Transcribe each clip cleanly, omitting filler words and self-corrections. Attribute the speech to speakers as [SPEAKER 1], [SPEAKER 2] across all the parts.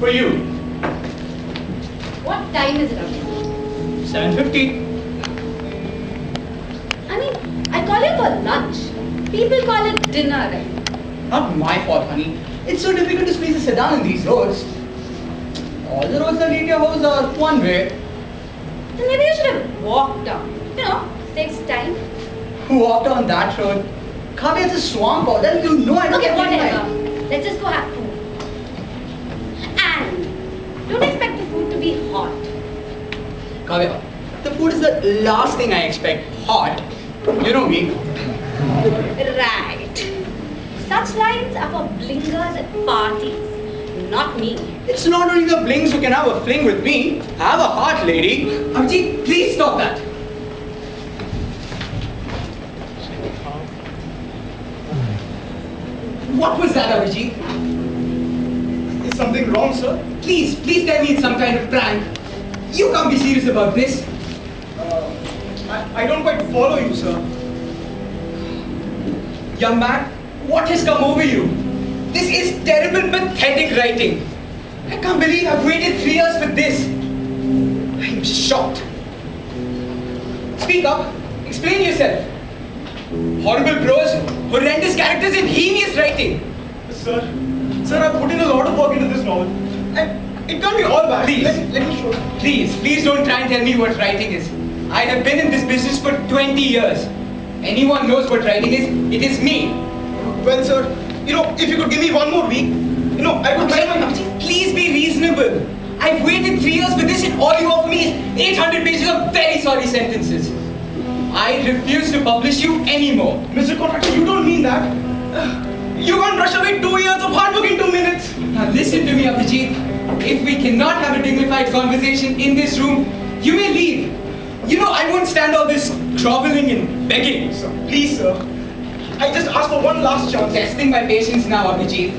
[SPEAKER 1] for you.
[SPEAKER 2] What time is it, Abhiram?
[SPEAKER 1] 7:50.
[SPEAKER 2] I mean, I call it for lunch. People call it dinner, right?
[SPEAKER 1] Not my fault, honey. It's so difficult to squeeze a sedan in these roads. All the roads that lead to your house are one way.
[SPEAKER 2] Then maybe you should have walked down. You know, takes time.
[SPEAKER 1] Who walked on that road? Kavya, it's a swamp out there. You know I don't
[SPEAKER 2] Okay,
[SPEAKER 1] get
[SPEAKER 2] whatever. Let's just go have food. And don't expect the food to be hot.
[SPEAKER 1] Kavya, the food is the last thing I expect. Hot. You know me.
[SPEAKER 2] Right. Such lines are for blingers at parties, not me.
[SPEAKER 1] It's not only the blings who can have a fling with me. Have a heart, lady. Abhijit, please stop that. What was that, Abhijit?
[SPEAKER 3] Is something wrong, sir?
[SPEAKER 1] Please tell me it's some kind of prank. You can't be serious about this.
[SPEAKER 3] I don't quite follow you, sir.
[SPEAKER 1] Young man, what has come over you? This is terrible, pathetic writing. I can't believe I've waited 3 years for this. I'm shocked. Speak up. Explain yourself. Horrible prose, horrendous characters, and heinous writing.
[SPEAKER 3] Sir, I've put in a lot of work into this novel. And it can't be all bad.
[SPEAKER 1] Please.
[SPEAKER 3] Let me show you.
[SPEAKER 1] Please don't try and tell me what writing is. I have been in this business for 20 years. Anyone knows what writing is, it is me.
[SPEAKER 3] Well, sir, if you could give me one more week, I would try my...
[SPEAKER 1] Please be reasonable. I've waited 3 years for this and all you offer me is 800 pages of very sorry sentences. I refuse to publish you anymore.
[SPEAKER 3] Mr. Contractor, you don't mean that. You can't brush away 2 years of hard work in 2 minutes.
[SPEAKER 1] Now listen to me, Abhijit. If we cannot have a dignified conversation in this room, you may leave. I won't stand all this groveling and begging.
[SPEAKER 3] Sir, please, sir. I just asked for one last chance.
[SPEAKER 1] Testing my patience now, Abhijit.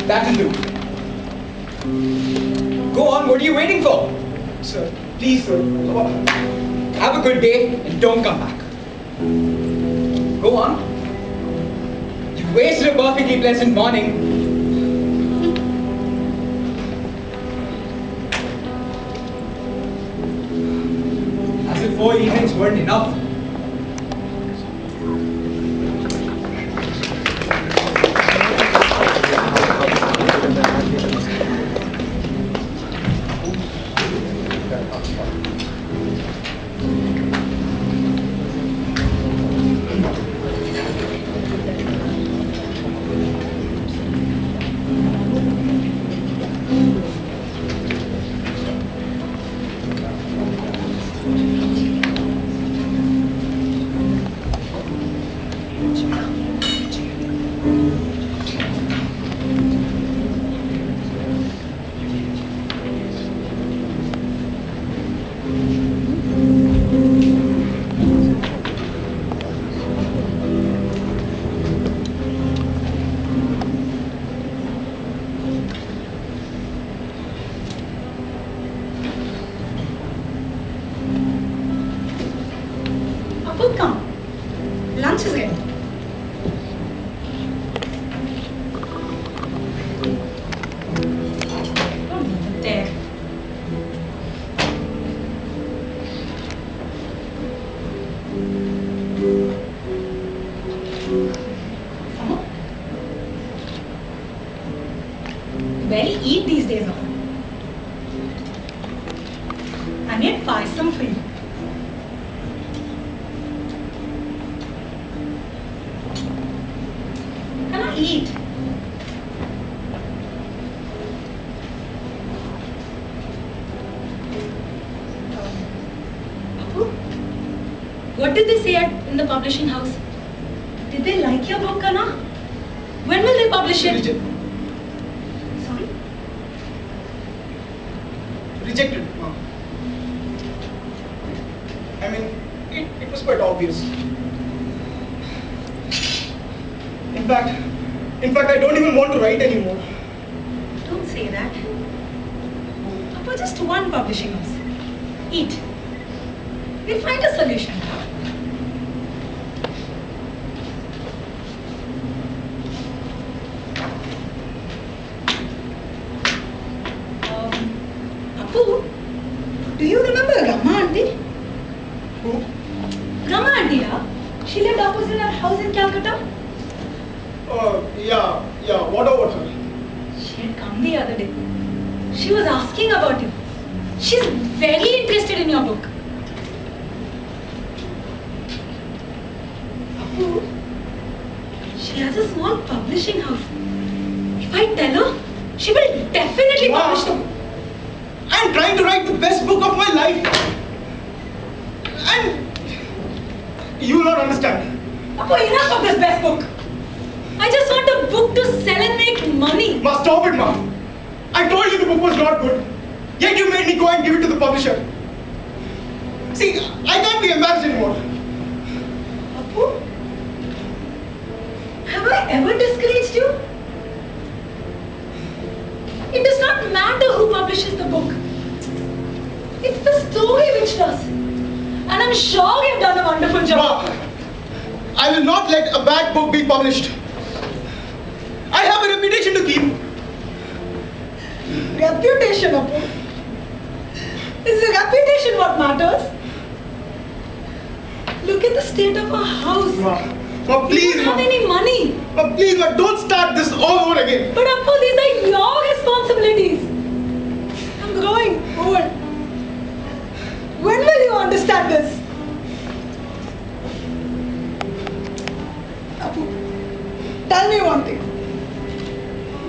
[SPEAKER 1] That'll do. Go on, what are you waiting for?
[SPEAKER 3] Sir, please, sir.
[SPEAKER 1] Have a good day and don't come back. Go on. You've wasted a perfectly pleasant morning. As if 4 evenings weren't enough.
[SPEAKER 4] barely eat these days, Abhiram. I made paisam for you. Can I eat? Apu, what did they say in the publishing house? Did they like your book, Kana? When will they publish it? Sorry?
[SPEAKER 3] Rejected. I mean, it was quite obvious. In fact, I don't even want to write anymore.
[SPEAKER 4] Don't say that. Apu, just one publishing house. Eat. We'll find a solution.
[SPEAKER 3] Who?
[SPEAKER 4] Rama auntie, yeah? She lived opposite our house in Calcutta.
[SPEAKER 3] Yeah. What about her?
[SPEAKER 4] She had come the other day. She was asking about you. She's very interested in your book. Apu, she has a small publishing house. If I tell her, she will definitely publish the book.
[SPEAKER 3] I'm trying to write the best book of my life. And you will not understand.
[SPEAKER 4] Apu, enough of this best book. I just want a book to sell and make money.
[SPEAKER 3] Ma, stop it, Ma. I told you the book was not good. Yet you made me go and give it to the publisher. See, I can't be embarrassed anymore.
[SPEAKER 4] Apu, have I ever discouraged you? It does not matter who publishes the book. It's the story which does. And I'm sure you've done a wonderful job.
[SPEAKER 3] Ma, I will not let a bad book be published. I have a reputation to keep.
[SPEAKER 4] Reputation, Apu? Is the reputation what matters? Look at the state of our house.
[SPEAKER 3] Ma, please,
[SPEAKER 4] We don't have any money.
[SPEAKER 3] Ma, please, Ma, don't start this all over again.
[SPEAKER 4] But Apu, these are your responsibilities. I'm growing old. When will you understand this? Apu, tell me one thing.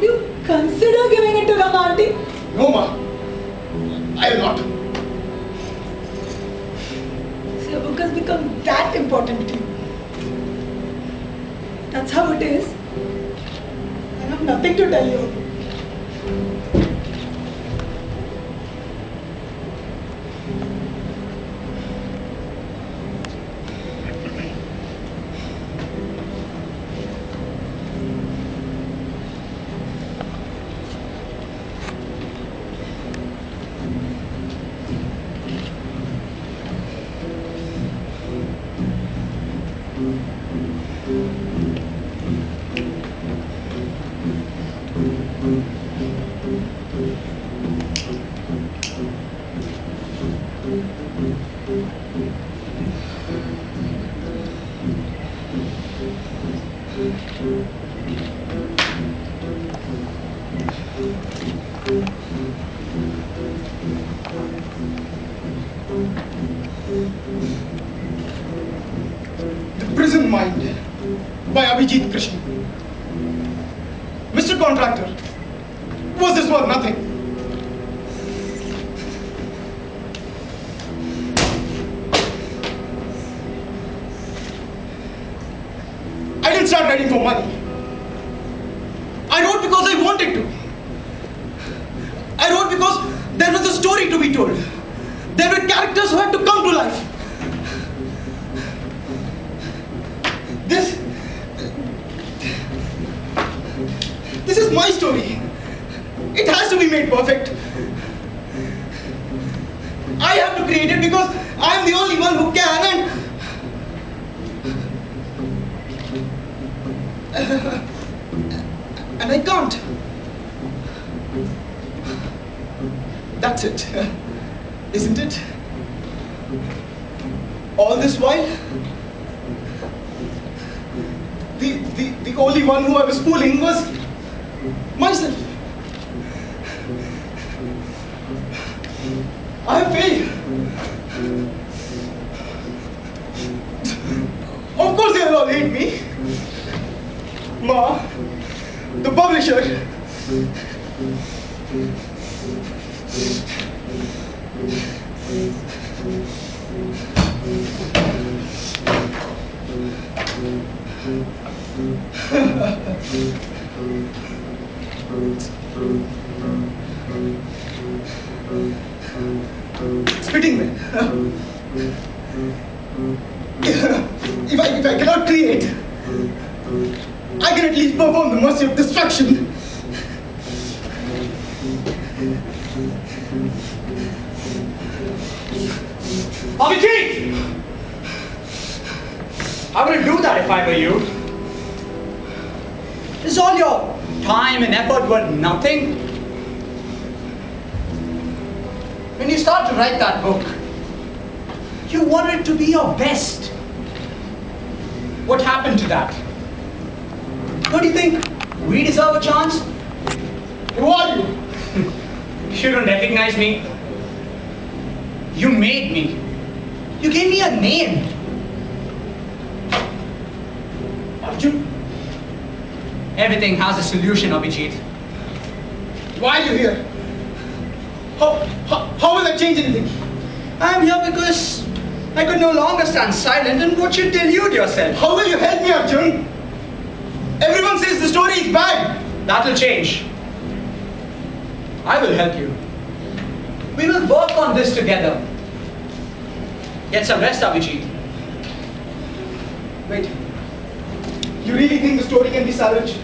[SPEAKER 4] Do you consider giving it to Rama auntie?
[SPEAKER 3] No, Ma. I will not.
[SPEAKER 4] So your book has become that important to you. That's how it is. I have nothing to tell you.
[SPEAKER 3] Krishna. Mr. Contractor, was this worth nothing? I didn't start writing for money. I wrote because I wanted to. I wrote because there was a story to be told. There were characters who had to come to life. This is my story. It has to be made perfect. I have to create it because I am the only one who can, and I can't. That's it, isn't it? All this while, the only one who I was fooling was myself. I have failed. Of course they will all hate me. Ma, the publisher. Spitting man. If I cannot create, I can at least perform the mercy of destruction.
[SPEAKER 1] Abhijit! I wouldn't do that if I were you. Is all your time and effort worth nothing? When you start to write that book, You wanted it to be your best. What happened to that? Don't you think we deserve a chance?
[SPEAKER 3] Who are you?
[SPEAKER 1] You don't recognize me. You made me. You gave me a name.
[SPEAKER 3] Arjun,
[SPEAKER 1] Everything has a solution, Abhijit.
[SPEAKER 3] why are you here? How will I change anything?
[SPEAKER 1] I am here because I could no longer stand silent and watch you delude yourself.
[SPEAKER 3] How will you help me, Arjun? Everyone says the story is bad.
[SPEAKER 1] That'll change. I will help you. We will work on this together. Get some rest, Abhijit.
[SPEAKER 3] Wait. You really think the story can be salvaged?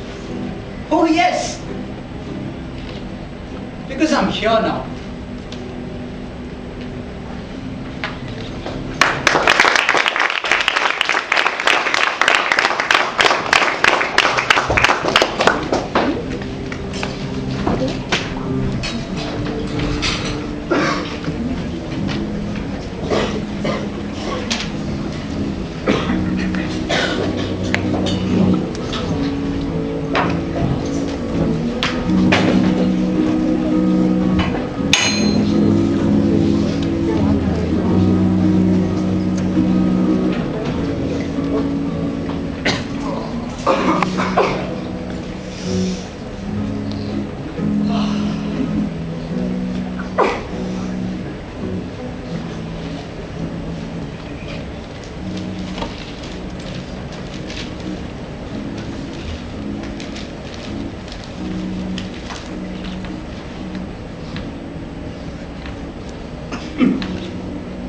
[SPEAKER 1] Oh yes. Because I'm here now.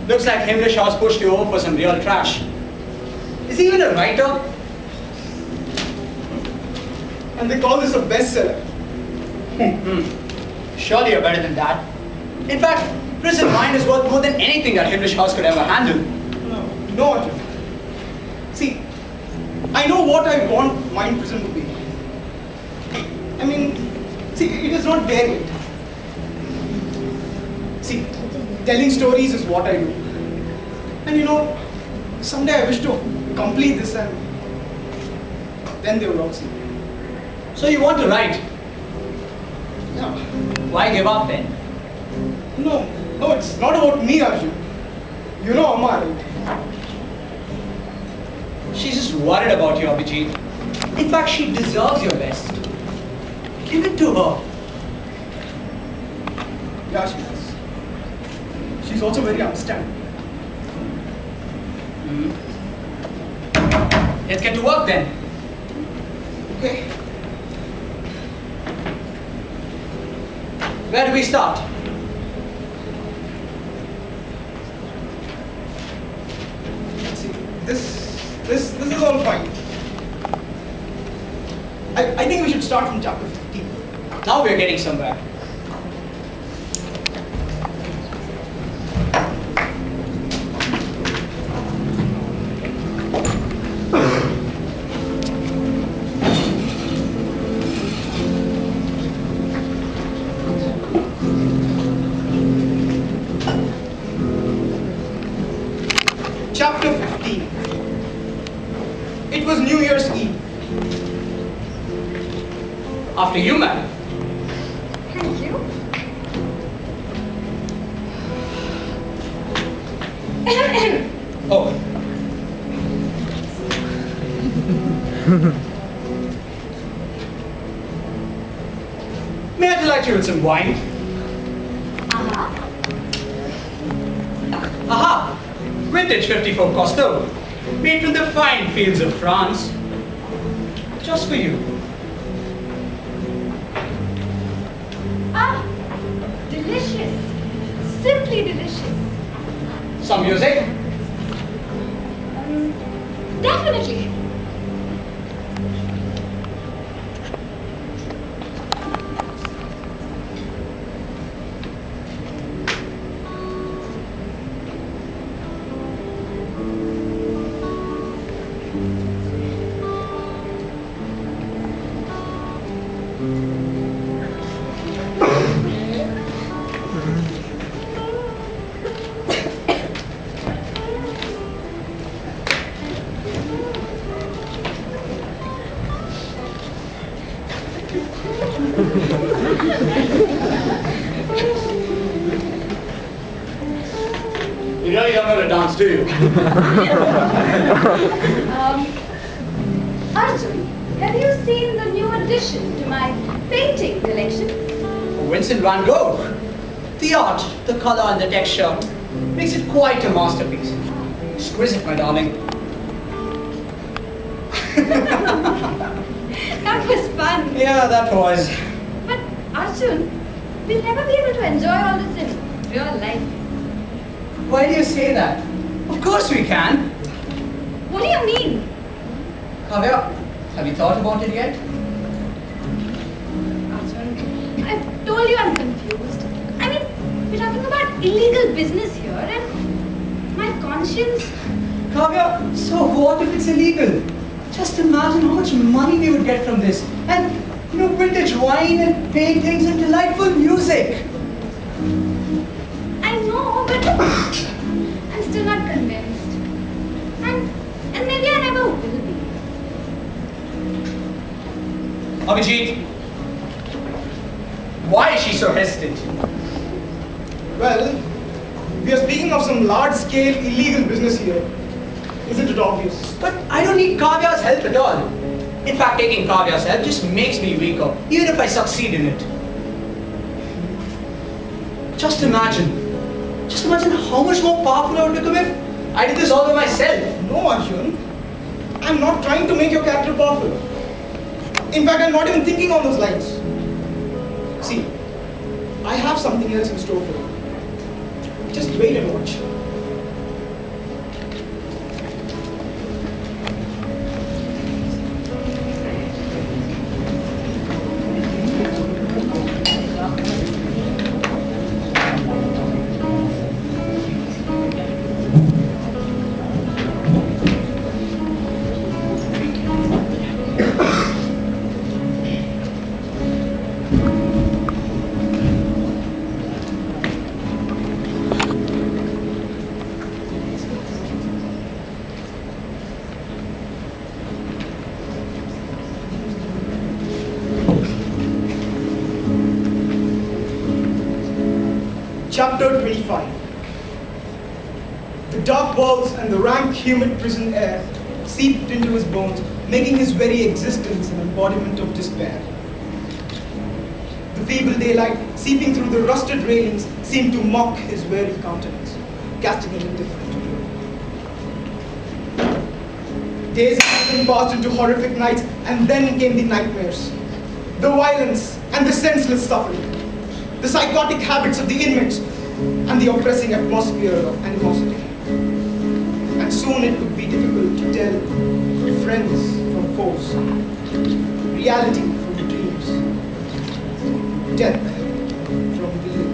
[SPEAKER 1] Looks like English House pushed you over for some real trash. Is he even a writer?
[SPEAKER 3] And they call this a bestseller.
[SPEAKER 1] Surely you're better than that. In fact, Prison Mind is worth more than anything that English House could ever handle.
[SPEAKER 3] No, Arjun. See, I know what I want Mind Prison to be. I mean, see, it is not there yet. See, telling stories is what I do. And you know, someday I wish to complete this and then they will all see.
[SPEAKER 1] So you want to write?
[SPEAKER 3] Yeah.
[SPEAKER 1] Why give up then?
[SPEAKER 3] No, it's not about me, Arjun. You know Amma, right?
[SPEAKER 1] She's just worried about you, Abhijit. In fact, she deserves your best. Give it to her.
[SPEAKER 3] Yeah, she does. She's also very understanding.
[SPEAKER 1] Let's get to work then.
[SPEAKER 3] Okay.
[SPEAKER 1] Where do we start?
[SPEAKER 3] See, this is all fine. I think we should start from chapter 15.
[SPEAKER 1] Now we're getting somewhere.
[SPEAKER 3] Chapter 15. It was New Year's Eve.
[SPEAKER 1] After you, madam.
[SPEAKER 2] Thank you.
[SPEAKER 1] Oh. May I delight you with some wine? Aha! Vintage 54 Costeau, made from the fine fields of France. Just for you.
[SPEAKER 2] Ah, delicious. Simply delicious.
[SPEAKER 1] Some music?
[SPEAKER 2] Definitely.
[SPEAKER 1] do you?
[SPEAKER 2] Arjun, have you seen the new addition to my painting collection?
[SPEAKER 1] Vincent van Gogh. The art, the color and the texture makes it quite a masterpiece. Exquisite, my darling.
[SPEAKER 2] That was fun.
[SPEAKER 1] Yeah, that was.
[SPEAKER 2] But Arjun, we'll never be able to enjoy all this in real life.
[SPEAKER 1] Why do you say that? Of course we can.
[SPEAKER 2] What do you mean?
[SPEAKER 1] Kavya, have you thought about it yet?
[SPEAKER 2] Arjun, I've told you I'm confused. I mean, we're talking about illegal business here and my conscience.
[SPEAKER 1] Kavya, so what if it's illegal? Just imagine how much money we would get from this. And, vintage wine and paintings and delightful music.
[SPEAKER 2] I know, but I'm still not convinced. And maybe I never will be.
[SPEAKER 1] Abhijit, why is she so hesitant?
[SPEAKER 3] Well, we are speaking of some large-scale illegal business here. Isn't it obvious?
[SPEAKER 1] But I don't need Kavya's help at all. In fact, taking Kavya's help just makes me weaker, even if I succeed in it. Just imagine how much more powerful I would become if I did this all by myself.
[SPEAKER 3] No, Arjun. I'm not trying to make your character powerful. In fact, I'm not even thinking on those lines. See, I have something else in store for you. Just wait and watch. Chapter 25. The dark walls and the rank, humid prison air seeped into his bones, making his very existence an embodiment of despair. The feeble daylight seeping through the rusted railings seemed to mock his weary countenance, casting him indifferent to view. Days passed into horrific nights, and then came the nightmares, the violence and the senseless suffering, the psychotic habits of the inmates, and the oppressing atmosphere of animosity. And soon it would be difficult to tell friends from foes, reality from dreams, death from belief.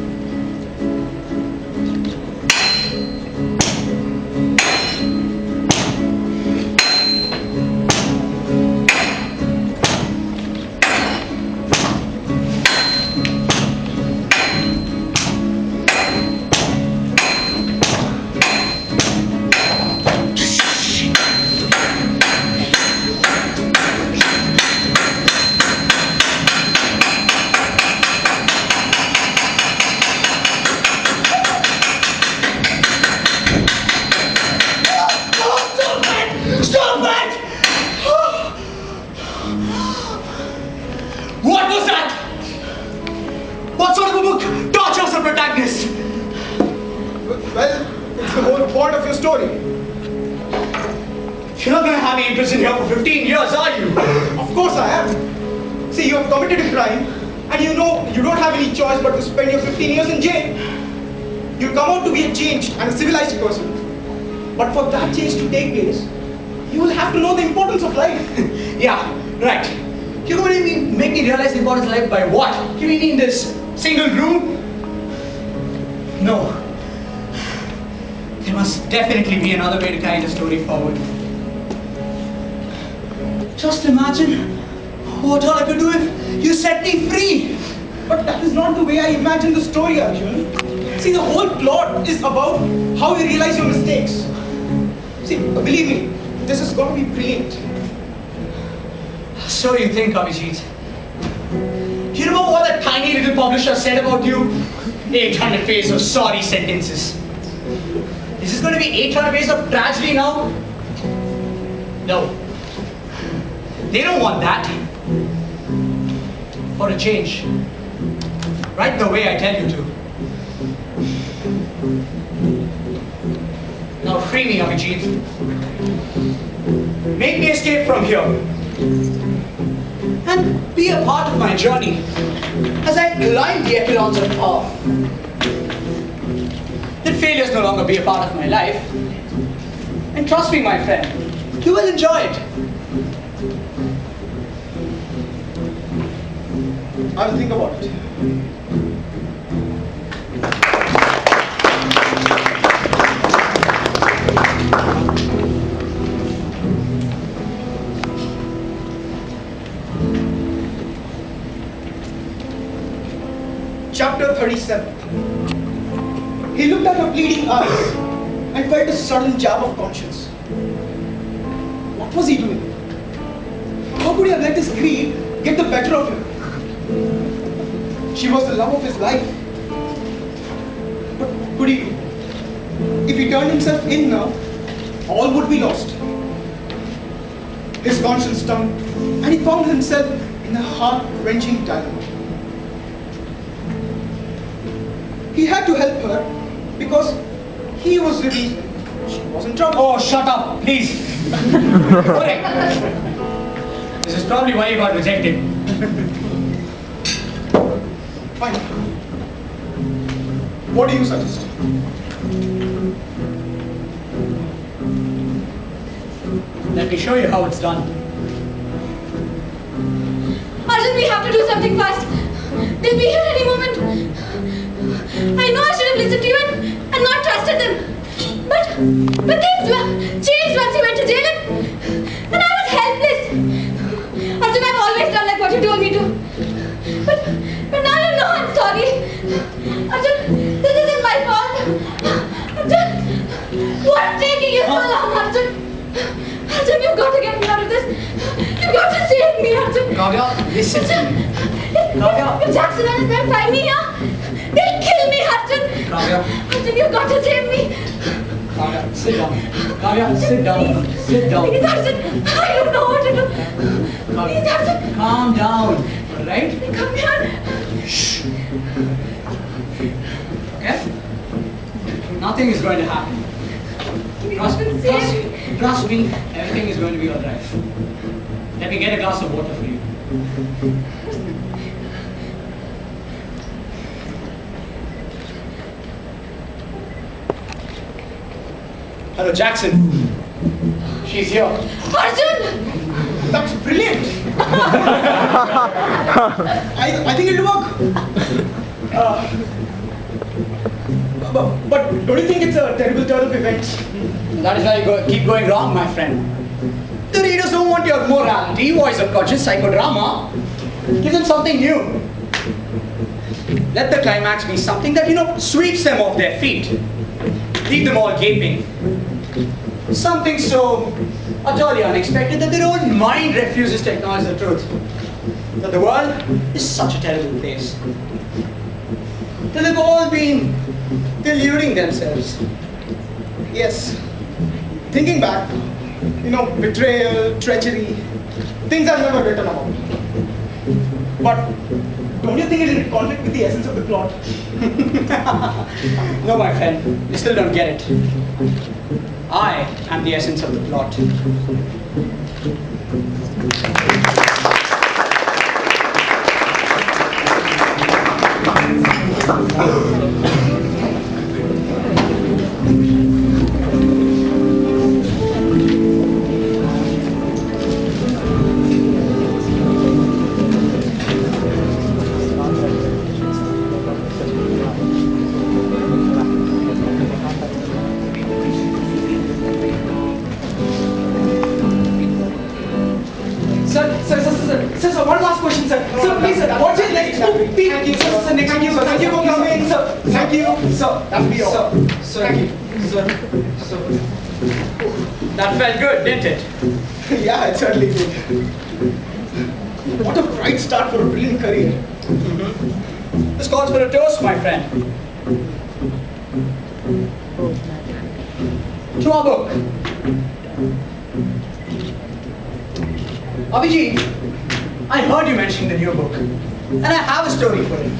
[SPEAKER 3] And a civilized person. But for that change to take place, you will have to know the importance of life.
[SPEAKER 1] Yeah, right. You're going to make me realize the importance of life by what? You mean in this single room? No. There must definitely be another way to carry the story forward. Just imagine what all I could do if you set me free.
[SPEAKER 3] But that is not the way I imagined the story, Arjun. See, the whole plot is about how you realize your mistakes. See, believe me, this is going to be brilliant.
[SPEAKER 1] So you think, Abhijit? You remember what that tiny little publisher said about you? 800 pages of sorry sentences. Is this going to be 800 days of tragedy now? No. They don't want that. For a change. Right the way I tell you to. Now free me, Abhijit. Make me escape from here. And be a part of my journey as I climb the echelons of power. Let failures no longer be a part of my life. And trust me, my friend, you will enjoy it.
[SPEAKER 3] I will think about it. Chapter 37. He looked at her pleading eyes and felt a sudden jab of conscience. What was he doing? How could he have let his greed get the better of him? She was the love of his life. What could he do? If he turned himself in now, all would be lost. His conscience stung, and he found himself in a heart-wrenching dilemma. He had to help her because he was relieved she was in trouble.
[SPEAKER 1] Oh, shut up, please. Correct. This is probably why you got rejected.
[SPEAKER 3] Fine. What do you suggest?
[SPEAKER 1] Let me show you how it's done.
[SPEAKER 2] Arjun, we have to do something fast. They'll be here any moment. I know I should have listened to you and not trusted them. But things changed once you went to jail and I was helpless. Arjun, I've always done like what you told me to. But now you know I'm sorry. Arjun, this isn't my fault. Arjun, what's taking you so long, Arjun? Arjun, you've got to get me out of this. You've got to save me, Arjun.
[SPEAKER 1] Kavya, listen to me. Kavya.
[SPEAKER 2] If Jackson and his men find me here, they'll kill me, Arjun.
[SPEAKER 1] Kavya.
[SPEAKER 2] Arjun, you've got to save me.
[SPEAKER 1] Kavya, sit down. Kavya, sit down. Sit down.
[SPEAKER 2] Please, Arjun, I don't know what to do.
[SPEAKER 1] Kavya,
[SPEAKER 2] Please, Arjun.
[SPEAKER 1] calm down. Alright?
[SPEAKER 2] Come here.
[SPEAKER 1] Shh. Okay? Nothing is going to happen. Trust me, everything is going to be alright. Let me get a glass of water for you. Hello, Jackson. She's here.
[SPEAKER 2] Arjun!
[SPEAKER 3] That's brilliant! I think it'll work. But don't you think it's a terrible turn of events?
[SPEAKER 1] That is why you keep going wrong, my friend. The readers don't want your morality, voice of conscience, psychodrama. Give them something new. Let the climax be something that, sweeps them off their feet. Leave them all gaping. Something so utterly unexpected that their own mind refuses to acknowledge the truth. That the world is such a terrible place. That they've all been deluding themselves.
[SPEAKER 3] Yes. Thinking back, betrayal, treachery, things I've never written about. But don't you think it is in conflict with the essence of the plot?
[SPEAKER 1] No, my friend, you still don't get it. I am the essence of the plot.
[SPEAKER 3] Sir, one last question, sir. Sir, please, sir, what's your next book? Thank you, sir. Thank you for coming, sir. Thank you, sir. That'll be all. Sir, thank you, sir.
[SPEAKER 1] That felt good, didn't it?
[SPEAKER 3] Yeah, it certainly did. What a bright start for a brilliant career.
[SPEAKER 1] This calls for a toast, my friend. to our book. Abhijit, I heard you mentioning the new book, and I have a story for it.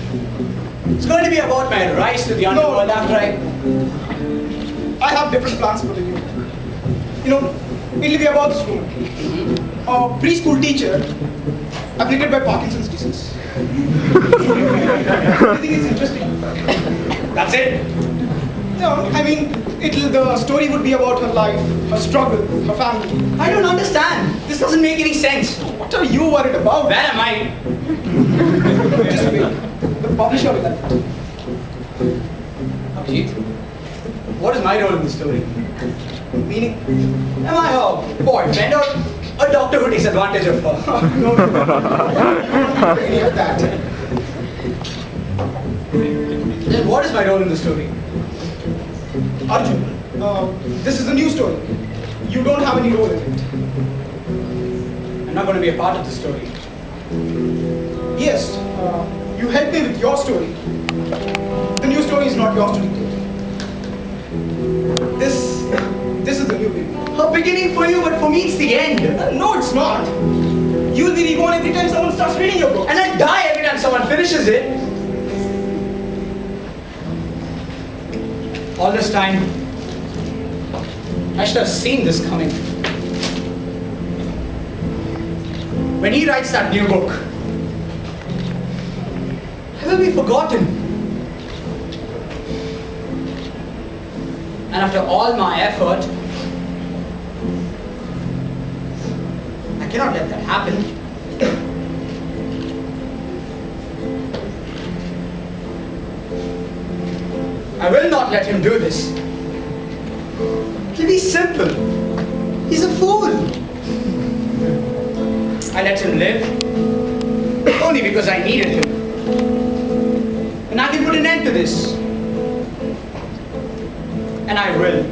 [SPEAKER 1] It's going to be about my rise to the underworld after
[SPEAKER 3] I have different plans for the new book. It'll be about this woman, a preschool teacher, afflicted by Parkinson's disease. I think it's interesting.
[SPEAKER 1] That's it?
[SPEAKER 3] No, I mean, the story would be about her life, her struggle, her family.
[SPEAKER 1] I don't understand. This doesn't make any sense.
[SPEAKER 3] What are you worried about?
[SPEAKER 1] Where am I?
[SPEAKER 3] Just wait. The publisher will like it.
[SPEAKER 1] Abhijit, what is my role in the story?
[SPEAKER 3] Meaning?
[SPEAKER 1] Am I a boyfriend or a doctor who takes advantage of her?
[SPEAKER 3] No, any of that.
[SPEAKER 1] Then what is my role in the story?
[SPEAKER 3] Arjun, this is a new story. You don't have any role in it.
[SPEAKER 1] I'm not going to be a part of the story.
[SPEAKER 3] Yes, you help me with your story. The new story is not yours to dictate. This is the new beginning.
[SPEAKER 1] A beginning for you, but for me it's the end.
[SPEAKER 3] No, it's not. You'll be reborn every time someone starts reading your book.
[SPEAKER 1] And I die every time someone finishes it. All this time, I should have seen this coming. When he writes that new book, I will be forgotten. And after all my effort, I cannot let that happen. I will not let him do this. It'll be simple. He's a fool. I let him live only because I needed him. And I can put an end to this. And I will.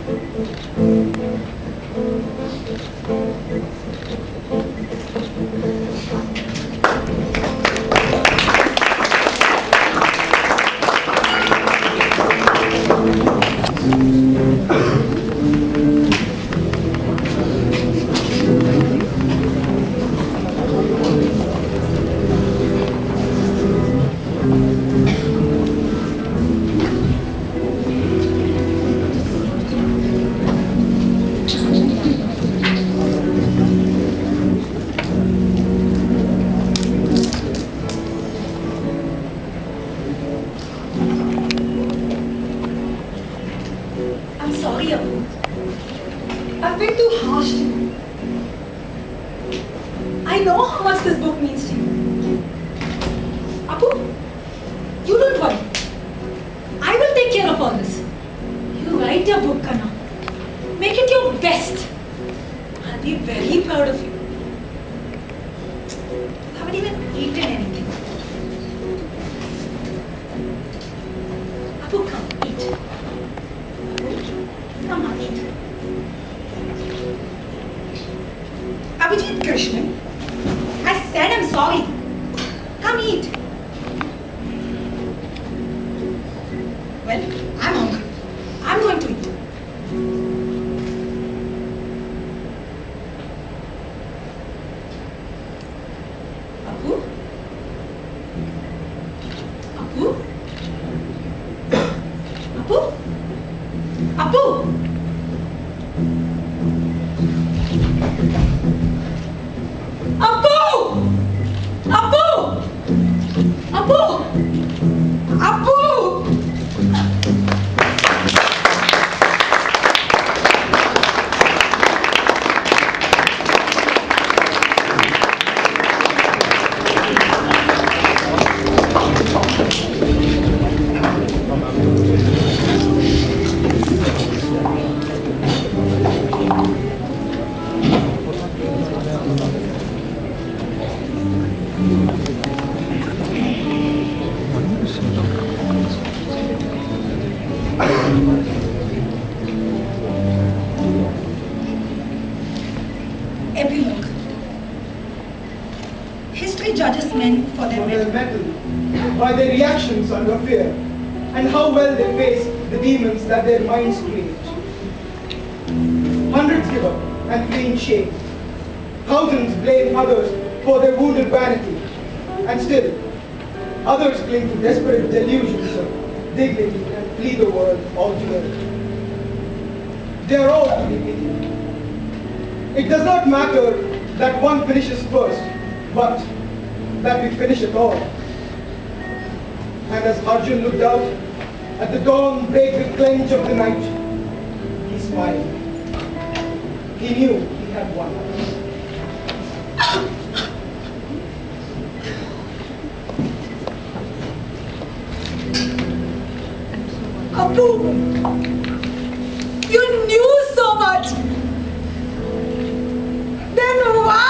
[SPEAKER 4] Epilogue. History judges men for their
[SPEAKER 3] mettle, by their reactions under fear, and how well they face the demons that their minds create. Hundreds give up and flee in shame. Thousands blame others for their wounded vanity. And still, others cling to desperate delusions of dignity and flee the world altogether. They are all to be pitied. It does not matter that one finishes first, but that we finish it all. And as Arjun looked out at the dawn break the clench of the night, he smiled. He knew he had won.
[SPEAKER 2] Apu, you knew so much. Then why?